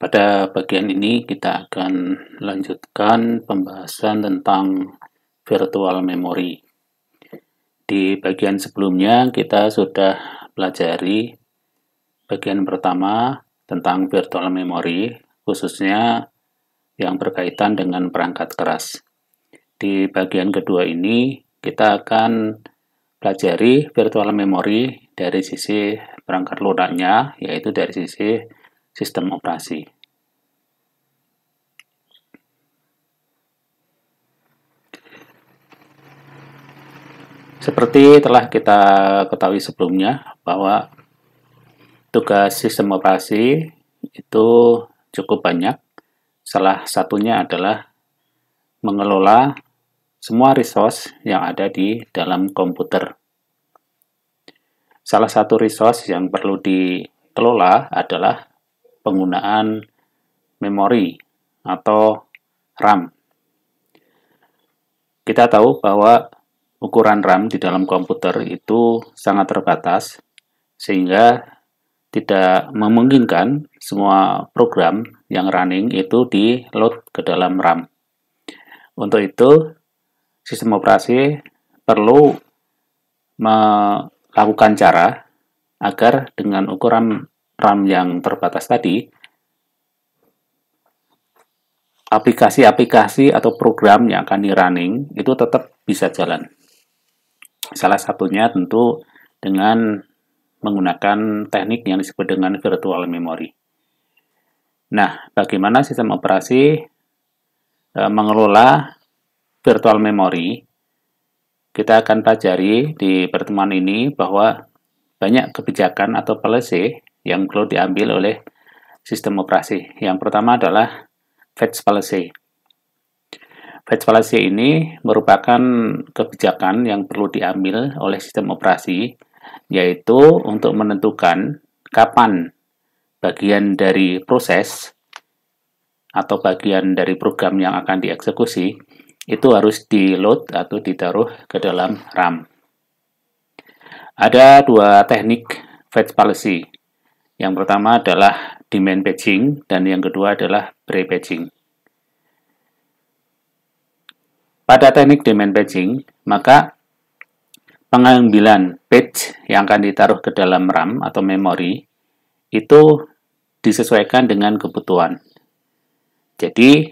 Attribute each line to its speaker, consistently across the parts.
Speaker 1: Pada bagian ini kita akan lanjutkan pembahasan tentang virtual memory. Di bagian sebelumnya kita sudah pelajari bagian pertama tentang virtual memory, khususnya yang berkaitan dengan perangkat keras. Di bagian kedua ini kita akan pelajari virtual memory dari sisi perangkat lunaknya, yaitu dari sisi sistem operasi. Seperti telah kita ketahui sebelumnya, bahwa tugas sistem operasi itu cukup banyak. Salah satunya adalah mengelola semua resource yang ada di dalam komputer. Salah satu resource yang perlu dikelola adalah penggunaan memori atau RAM. Kita tahu bahwa ukuran RAM di dalam komputer itu sangat terbatas, sehingga tidak memungkinkan semua program yang running itu di-load ke dalam RAM. Untuk itu, sistem operasi perlu melakukan cara agar dengan ukuran RAM yang terbatas tadi, aplikasi-aplikasi atau program yang akan di-running itu tetap bisa jalan. Salah satunya tentu dengan menggunakan teknik yang disebut dengan virtual memory. Nah, bagaimana sistem operasi mengelola virtual memory? Kita akan pelajari di pertemuan ini bahwa banyak kebijakan atau policy yang perlu diambil oleh sistem operasi. Yang pertama adalah fetch policy. Fetch policy ini merupakan kebijakan yang perlu diambil oleh sistem operasi, yaitu untuk menentukan kapan bagian dari proses atau bagian dari program yang akan dieksekusi itu harus di-load atau ditaruh ke dalam RAM. Ada dua teknik fetch policy. Yang pertama adalah demand batching dan yang kedua adalah pre-batching. Pada teknik demand batching, maka pengambilan batch yang akan ditaruh ke dalam RAM atau memori itu disesuaikan dengan kebutuhan. Jadi,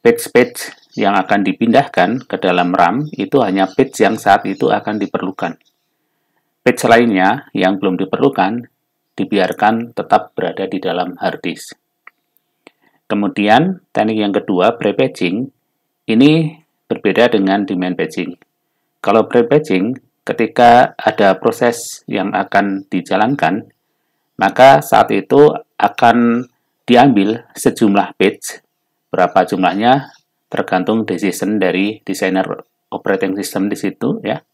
Speaker 1: batch-batch yang akan dipindahkan ke dalam RAM itu hanya batch yang saat itu akan diperlukan. Batch lainnya yang belum diperlukan dibiarkan tetap berada di dalam hard disk. Kemudian, teknik yang kedua, pre-batching, ini berbeda dengan demand batching. Kalau pre-batching, ketika ada proses yang akan dijalankan, maka saat itu akan diambil sejumlah batch. Berapa jumlahnya tergantung decision dari desainer operating system di situ, ya.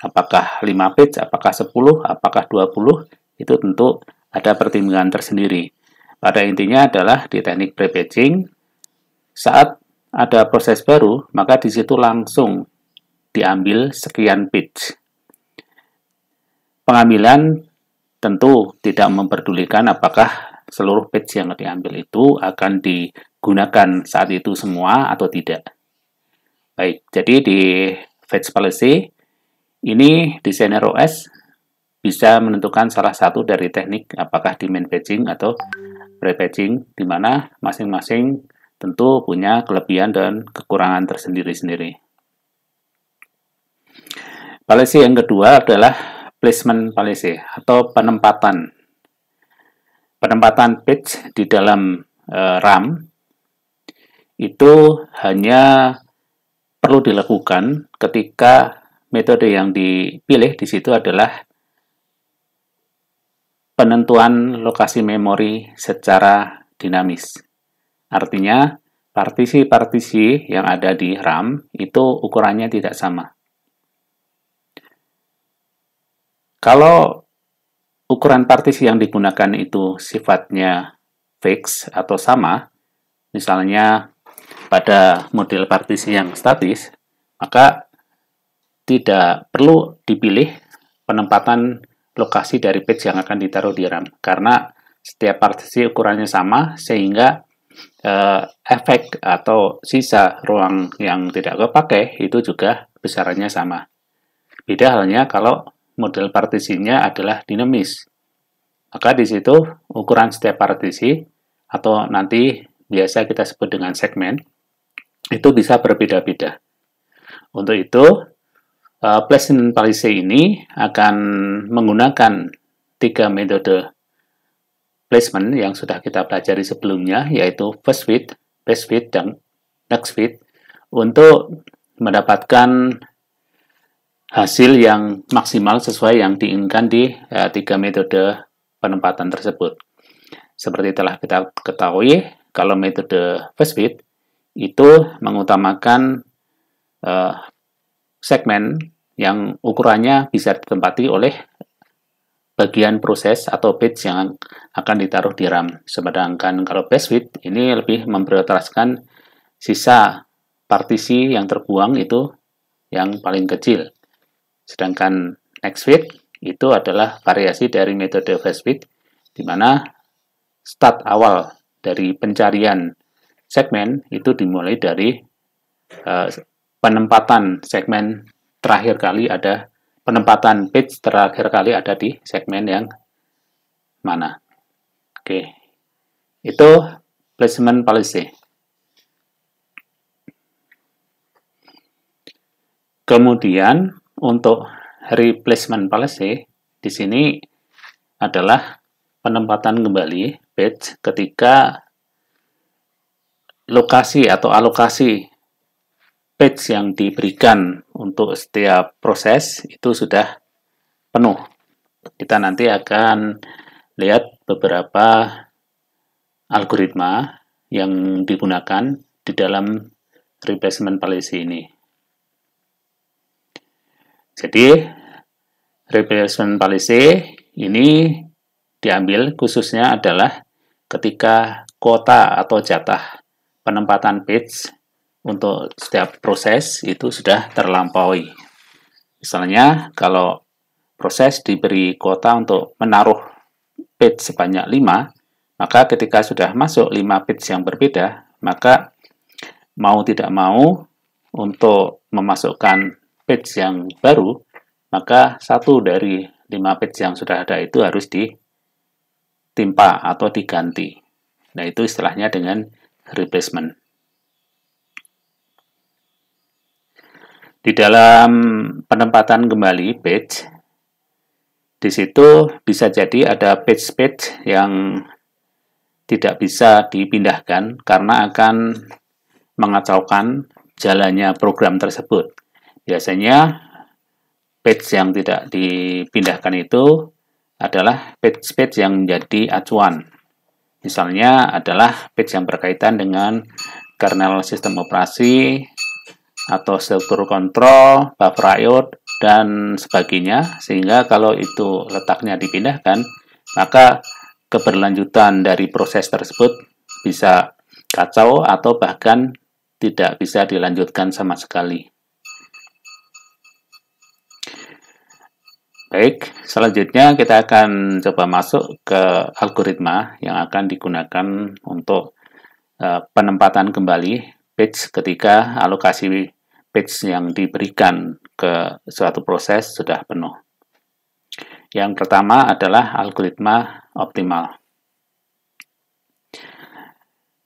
Speaker 1: Apakah 5 batch, apakah 10, apakah 20, itu tentu ada pertimbangan tersendiri. Pada intinya adalah di teknik pre-batching, saat ada proses baru, maka di situ langsung diambil sekian batch. Pengambilan tentu tidak memperdulikan apakah seluruh batch yang diambil itu akan digunakan saat itu semua atau tidak. Baik, jadi di fetch policy, ini desainer OS bisa menentukan salah satu dari teknik apakah demand batching atau pre-batching, di mana masing-masing tentu punya kelebihan dan kekurangan tersendiri-sendiri. Policy yang kedua adalah placement policy atau penempatan. Penempatan batch di dalam RAM itu hanya perlu dilakukan ketika metode yang dipilih di situ adalah penentuan lokasi memori secara dinamis. Artinya, partisi-partisi yang ada di RAM itu ukurannya tidak sama. Kalau ukuran partisi yang digunakan itu sifatnya fix atau sama, misalnya pada model partisi yang statis, maka tidak perlu dipilih penempatan lokasi dari batch yang akan ditaruh di RAM, karena setiap partisi ukurannya sama, sehingga efek atau sisa ruang yang tidak kepakai itu juga besarannya sama. Beda halnya kalau model partisinya adalah dinamis. Maka di situ ukuran setiap partisi atau nanti biasa kita sebut dengan segmen itu bisa berbeda-beda. Untuk itu, placement policy ini akan menggunakan 3 metode placement yang sudah kita pelajari sebelumnya, yaitu first fit, best fit, dan next fit, untuk mendapatkan hasil yang maksimal sesuai yang diinginkan di 3 metode penempatan tersebut. Seperti telah kita ketahui, kalau metode first fit itu mengutamakan segmen yang ukurannya bisa ditempati oleh bagian proses atau batch yang akan ditaruh di RAM. Sedangkan kalau best fit ini lebih memprioritaskan sisa partisi yang terbuang itu yang paling kecil. Sedangkan next fit itu adalah variasi dari metode first fit, di mana start awal dari pencarian segmen itu dimulai dari penempatan segmen terakhir kali ada, penempatan page terakhir kali ada di segmen yang mana. Oke, itu placement policy. Kemudian untuk replacement policy di sini adalah penempatan kembali page ketika lokasi atau alokasi page yang diberikan untuk setiap proses itu sudah penuh. Kita nanti akan lihat beberapa algoritma yang digunakan di dalam replacement policy ini. Jadi, replacement policy ini diambil khususnya adalah ketika kuota atau jatah penempatan page untuk setiap proses itu sudah terlampaui. Misalnya, kalau proses diberi kuota untuk menaruh page sebanyak 5, maka ketika sudah masuk 5 page yang berbeda, maka mau tidak mau untuk memasukkan page yang baru, maka satu dari 5 page yang sudah ada itu harus ditimpa atau diganti. Nah, itu istilahnya dengan replacement. Di dalam penempatan kembali page, di situ bisa jadi ada page-page yang tidak bisa dipindahkan karena akan mengacaukan jalannya program tersebut. Biasanya page yang tidak dipindahkan itu adalah page-page yang menjadi acuan. Misalnya adalah page yang berkaitan dengan kernel sistem operasi atau struktur kontrol, buffer I/O, dan sebagainya, sehingga kalau itu letaknya dipindahkan, maka keberlanjutan dari proses tersebut bisa kacau atau bahkan tidak bisa dilanjutkan sama sekali. Baik, selanjutnya kita akan coba masuk ke algoritma yang akan digunakan untuk penempatan kembali page ketika alokasi page yang diberikan ke suatu proses sudah penuh. Yang pertama adalah algoritma optimal.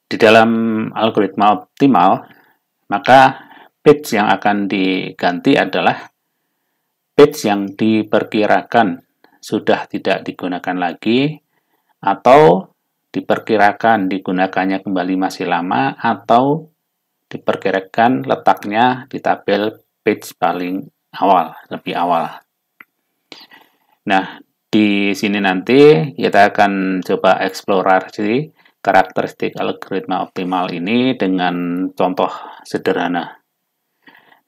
Speaker 1: Di dalam algoritma optimal, maka page yang akan diganti adalah page yang diperkirakan sudah tidak digunakan lagi, atau diperkirakan digunakannya kembali masih lama, atau diperkirakan letaknya di tabel page paling awal, lebih awal. Nah, di sini nanti kita akan coba eksplorasi karakteristik algoritma optimal ini dengan contoh sederhana.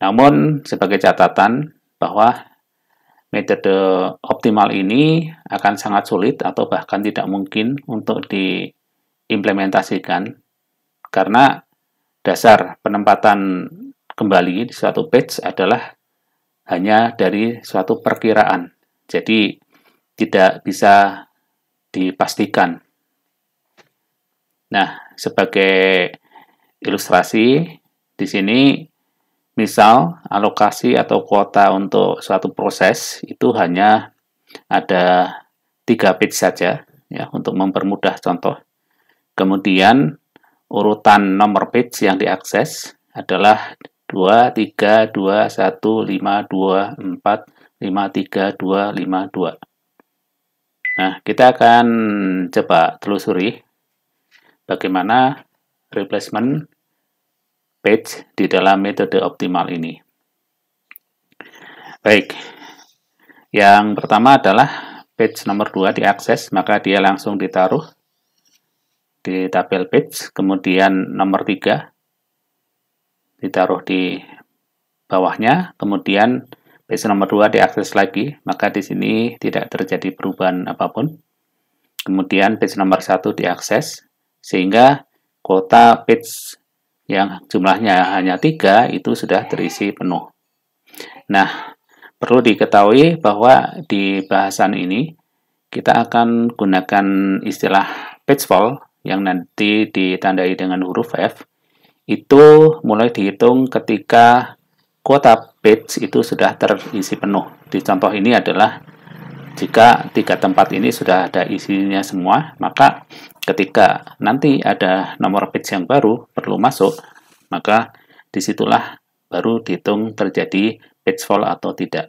Speaker 1: Namun, sebagai catatan bahwa metode optimal ini akan sangat sulit atau bahkan tidak mungkin untuk diimplementasikan karena dasar penempatan kembali di suatu page adalah hanya dari suatu perkiraan. Jadi tidak bisa dipastikan. Nah, sebagai ilustrasi, di sini misal alokasi atau kuota untuk suatu proses itu hanya ada 3 page saja, ya, untuk mempermudah contoh. Kemudian urutan nomor page yang diakses adalah 2, 3, 2, 1, 5, 2, 4, 5, 3, 2, 5, 2. Nah, kita akan coba telusuri bagaimana replacement page di dalam metode optimal ini. Baik, yang pertama adalah page nomor 2 diakses, maka dia langsung ditaruh di tabel page. Kemudian nomor 3 ditaruh di bawahnya. Kemudian page nomor 2 diakses lagi, maka di sini tidak terjadi perubahan apapun. Kemudian page nomor 1 diakses, sehingga kuota page yang jumlahnya hanya 3 itu sudah terisi penuh. Nah, perlu diketahui bahwa di bahasan ini kita akan gunakan istilah page fall yang nanti ditandai dengan huruf F. Itu mulai dihitung ketika kuota page itu sudah terisi penuh. Di contoh ini adalah jika 3 tempat ini sudah ada isinya semua, maka ketika nanti ada nomor page yang baru perlu masuk, maka disitulah baru dihitung terjadi page fall atau tidak.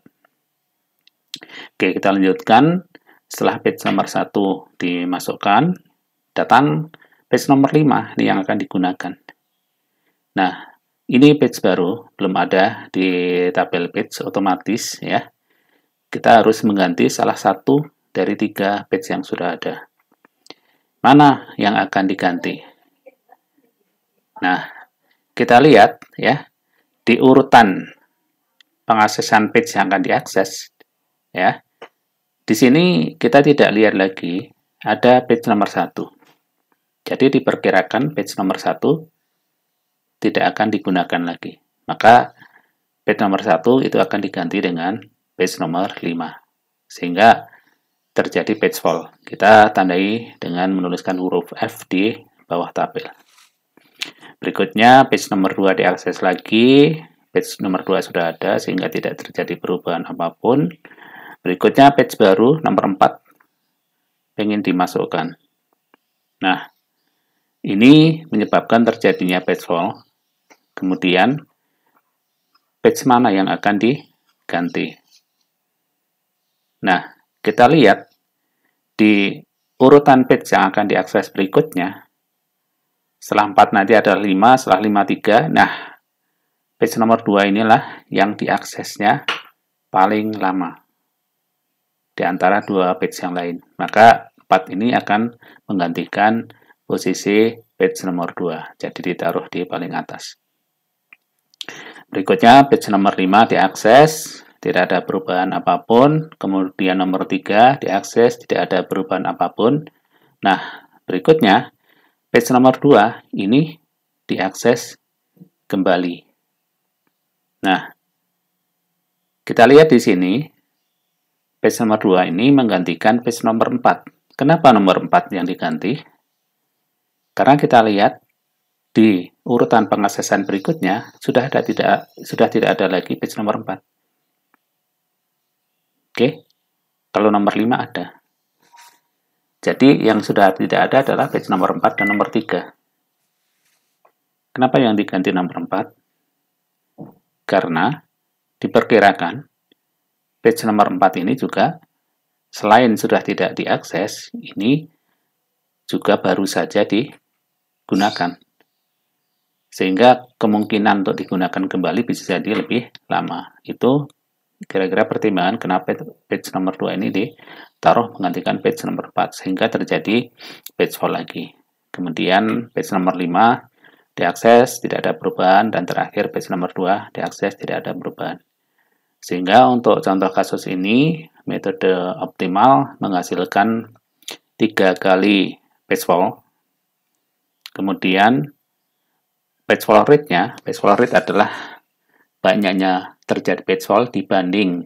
Speaker 1: Oke, kita lanjutkan. Setelah page nomor 1 dimasukkan, datang page nomor 5 ini yang akan digunakan. Nah, ini page baru, belum ada di tabel page otomatis, ya. Kita harus mengganti salah satu dari 3 page yang sudah ada. Mana yang akan diganti? Nah, kita lihat ya, di urutan pengaksesan page yang akan diakses, ya. Di sini kita tidak lihat lagi ada page nomor 1. Jadi diperkirakan page nomor 1 tidak akan digunakan lagi. Maka page nomor 1 itu akan diganti dengan page nomor 5. Sehingga terjadi page fall. Kita tandai dengan menuliskan huruf F di bawah tabel. Berikutnya page nomor 2 diakses lagi. Page nomor 2 sudah ada sehingga tidak terjadi perubahan apapun. Berikutnya page baru nomor 4 ingin dimasukkan. Nah, ini menyebabkan terjadinya page fall. Kemudian page mana yang akan diganti? Nah, kita lihat di urutan page yang akan diakses berikutnya. Setelah 4 nanti ada 5, setelah 5, 3. Nah, page nomor 2 inilah yang diaksesnya paling lama di antara 2 page yang lain. Maka 4 ini akan menggantikan posisi page nomor 2. Jadi ditaruh di paling atas. Berikutnya page nomor 5 diakses, tidak ada perubahan apapun. Kemudian nomor 3 diakses, tidak ada perubahan apapun. Nah, berikutnya page nomor 2 ini diakses kembali. Nah, kita lihat di sini page nomor 2 ini menggantikan page nomor 4. Kenapa nomor 4 yang diganti? Karena kita lihat di urutan pengaksesan berikutnya sudah tidak ada lagi page nomor 4. Oke, kalau nomor 5 ada. Jadi yang sudah tidak ada adalah page nomor 4 dan nomor 3. Kenapa yang diganti nomor 4? Karena diperkirakan page nomor 4 ini juga selain sudah tidak diakses, ini juga baru saja digunakan. Sehingga kemungkinan untuk digunakan kembali bisa jadi lebih lama. Itu kira-kira pertimbangan kenapa page nomor 2 ini ditaruh menggantikan page nomor 4. Sehingga terjadi page fall lagi. Kemudian page nomor 5 diakses, tidak ada perubahan. Dan terakhir page nomor 2 diakses, tidak ada perubahan. Sehingga untuk contoh kasus ini, metode optimal menghasilkan 3 kali page fall. Kemudian page fall rate adalah banyaknya terjadi page fall dibanding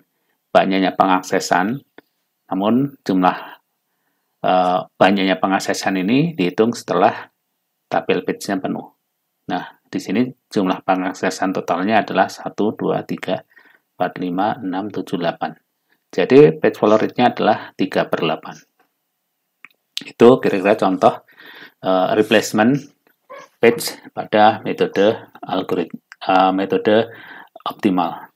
Speaker 1: banyaknya pengaksesan. Namun jumlah banyaknya pengaksesan ini dihitung setelah tabel page-nya penuh. Nah, di sini jumlah pengaksesan totalnya adalah 1, 2, 3, 4, 5, 6, 7, 8. Jadi, page follow rate-nya adalah 3/8. Itu kira-kira contoh replacement page pada metode metode optimal.